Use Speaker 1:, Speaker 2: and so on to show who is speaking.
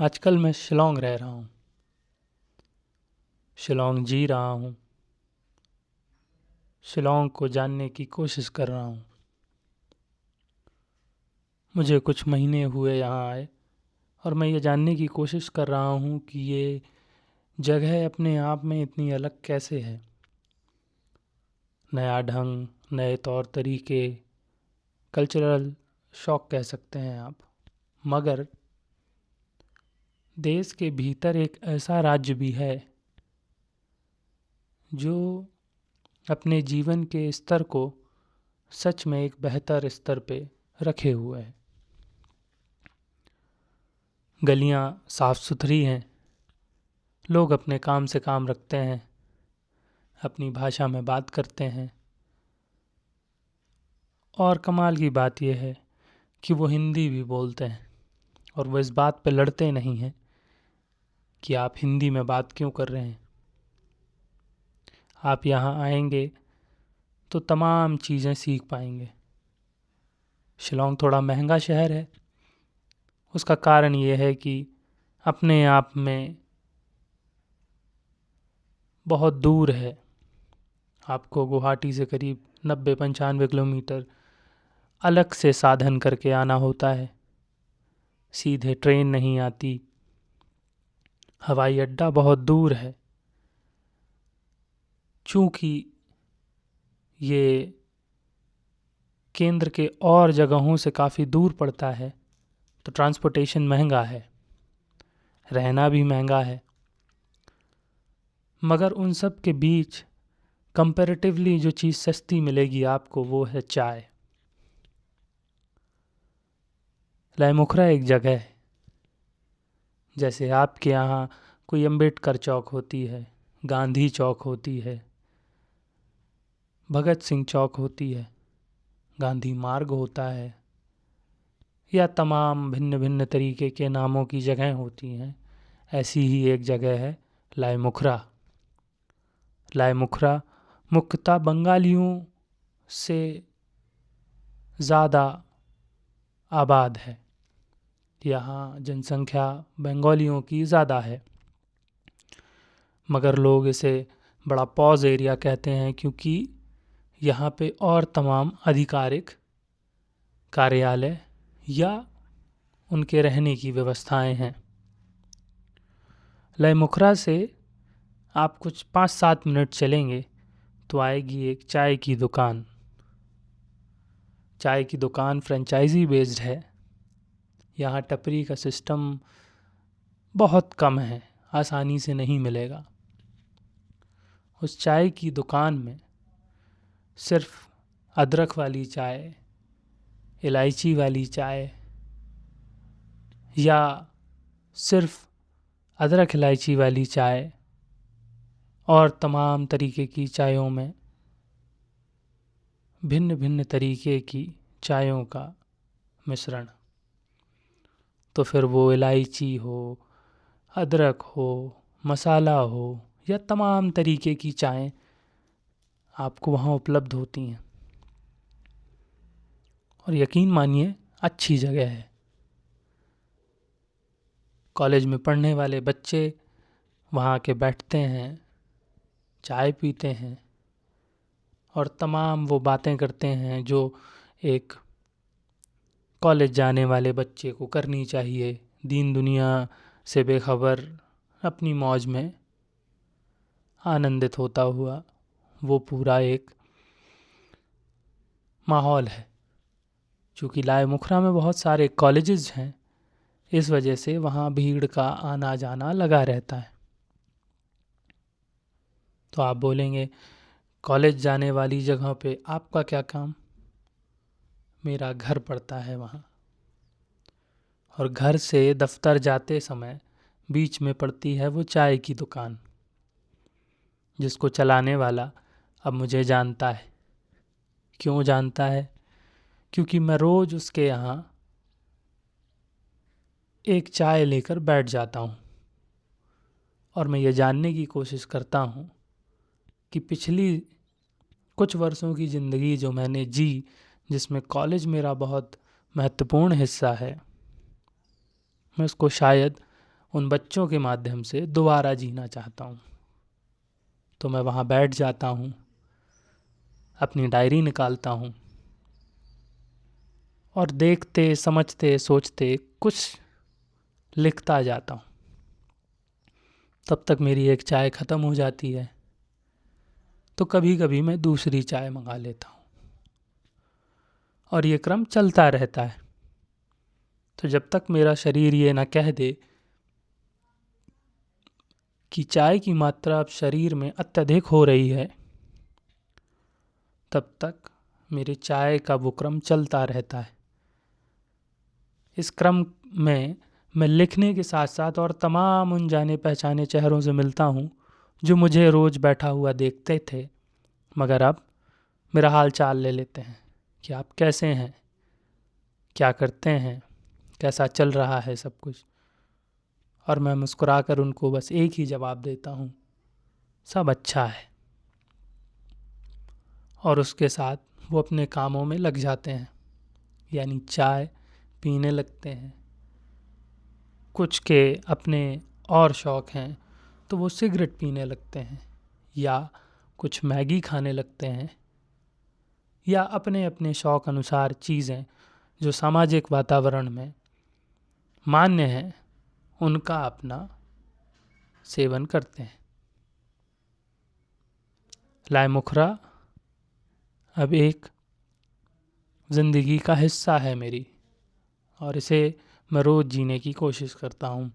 Speaker 1: आजकल मैं शिलोंग रह रहा हूँ। शिलोंग जी रहा हूँ। शिलोंग को जानने की कोशिश कर रहा हूँ। मुझे कुछ महीने हुए यहाँ आए और मैं ये जानने की कोशिश कर रहा हूँ कि ये जगह अपने आप में इतनी अलग कैसे है। नया ढंग, नए तौर तरीके, कल्चरल शॉक कह सकते हैं आप। मगर देश के भीतर एक ऐसा राज्य भी है जो अपने जीवन के स्तर को सच में एक बेहतर स्तर पे रखे हुए है। गलियाँ साफ सुथरी हैं, लोग अपने काम से काम रखते हैं, अपनी भाषा में बात करते हैं और कमाल की बात यह है कि वो हिंदी भी बोलते हैं और वो इस बात पे लड़ते नहीं हैं कि आप हिंदी में बात क्यों कर रहे हैं। आप यहाँ आएंगे तो तमाम चीज़ें सीख पाएंगे। शिलोंग थोड़ा महंगा शहर है। उसका कारण ये है कि अपने आप में बहुत दूर है। आपको गुवाहाटी से करीब 90-95 किलोमीटर अलग से साधन करके आना होता है। सीधे ट्रेन नहीं आती। हवाई अड्डा बहुत दूर है। चूँकि ये केंद्र के और जगहों से काफ़ी दूर पड़ता है तो ट्रांसपोर्टेशन महंगा है, रहना भी महंगा है। मगर उन सब के बीच कंपैरेटिवली जो चीज़ सस्ती मिलेगी आपको वो है चाय। लाइमुखरा एक जगह है, जैसे आपके यहाँ कोई अम्बेडकर चौक होती है, गांधी चौक होती है, भगत सिंह चौक होती है, गांधी मार्ग होता है, या तमाम भिन्न भिन्न तरीके के नामों की जगह होती हैं। ऐसी ही एक जगह है लाइमुखरा। लाइमुखरा मुख्यतः बंगालियों से ज़्यादा आबाद है। यहाँ जनसंख्या बंगालियों की ज़्यादा है, मगर लोग इसे बड़ा पॉज एरिया कहते हैं क्योंकि यहाँ पे और तमाम आधिकारिक कार्यालय या उनके रहने की व्यवस्थाएं हैं। लाइमुखरा से आप कुछ 5-7 मिनट चलेंगे तो आएगी एक चाय की दुकान। चाय की दुकान फ्रेंचाइजी बेस्ड है। यहाँ टपरी का सिस्टम बहुत कम है, आसानी से नहीं मिलेगा। उस चाय की दुकान में सिर्फ अदरक वाली चाय, इलायची वाली चाय या सिर्फ अदरक इलायची वाली चाय और तमाम तरीके की चायों में भिन्न भिन्न तरीके की चायों का मिश्रण। तो फिर वो इलायची हो, अदरक हो, मसाला हो या तमाम तरीके की चाय आपको वहाँ उपलब्ध होती हैं। और यकीन मानिए अच्छी जगह है। कॉलेज में पढ़ने वाले बच्चे वहाँ के बैठते हैं, चाय पीते हैं और तमाम वो बातें करते हैं जो एक कॉलेज जाने वाले बच्चे को करनी चाहिए। दीन दुनिया से बेखबर अपनी मौज में आनंदित होता हुआ वो पूरा एक माहौल है। चूँकि लाइमुखरा में बहुत सारे कॉलेजेस हैं, इस वजह से वहाँ भीड़ का आना जाना लगा रहता है। तो आप बोलेंगे कॉलेज जाने वाली जगह पे आपका क्या काम? मेरा घर पड़ता है वहाँ, और घर से दफ्तर जाते समय बीच में पड़ती है वो चाय की दुकान, जिसको चलाने वाला अब मुझे जानता है। क्यों जानता है? क्योंकि मैं रोज़ उसके यहाँ एक चाय लेकर बैठ जाता हूँ और मैं ये जानने की कोशिश करता हूँ कि पिछली कुछ वर्षों की ज़िंदगी जो मैंने जी, जिसमें कॉलेज मेरा बहुत महत्वपूर्ण हिस्सा है, मैं उसको शायद उन बच्चों के माध्यम से दोबारा जीना चाहता हूँ। तो मैं वहाँ बैठ जाता हूँ, अपनी डायरी निकालता हूँ और देखते समझते सोचते कुछ लिखता जाता हूँ। तब तक मेरी एक चाय ख़त्म हो जाती है, तो कभी कभी मैं दूसरी चाय मंगा लेता हूँ और ये क्रम चलता रहता है। तो जब तक मेरा शरीर ये ना कह दे कि चाय की मात्रा अब शरीर में अत्यधिक हो रही है, तब तक मेरी चाय का वो क्रम चलता रहता है। इस क्रम में मैं लिखने के साथ साथ और तमाम उन जाने पहचाने चेहरों से मिलता हूँ जो मुझे रोज़ बैठा हुआ देखते थे, मगर अब मेरा हाल चाल ले लेते हैं कि आप कैसे हैं, क्या करते हैं, कैसा चल रहा है सब कुछ। और मैं मुस्कुराकर उनको बस एक ही जवाब देता हूँ, सब अच्छा है। और उसके साथ वो अपने कामों में लग जाते हैं, यानी चाय पीने लगते हैं। कुछ के अपने और शौक़ हैं तो वो सिगरेट पीने लगते हैं, या कुछ मैगी खाने लगते हैं, या अपने अपने शौक़ अनुसार चीज़ें जो सामाजिक वातावरण में मान्य हैं उनका अपना सेवन करते हैं। लाइमुखरा अब एक ज़िंदगी का हिस्सा है मेरी, और इसे मैं रोज़ जीने की कोशिश करता हूँ।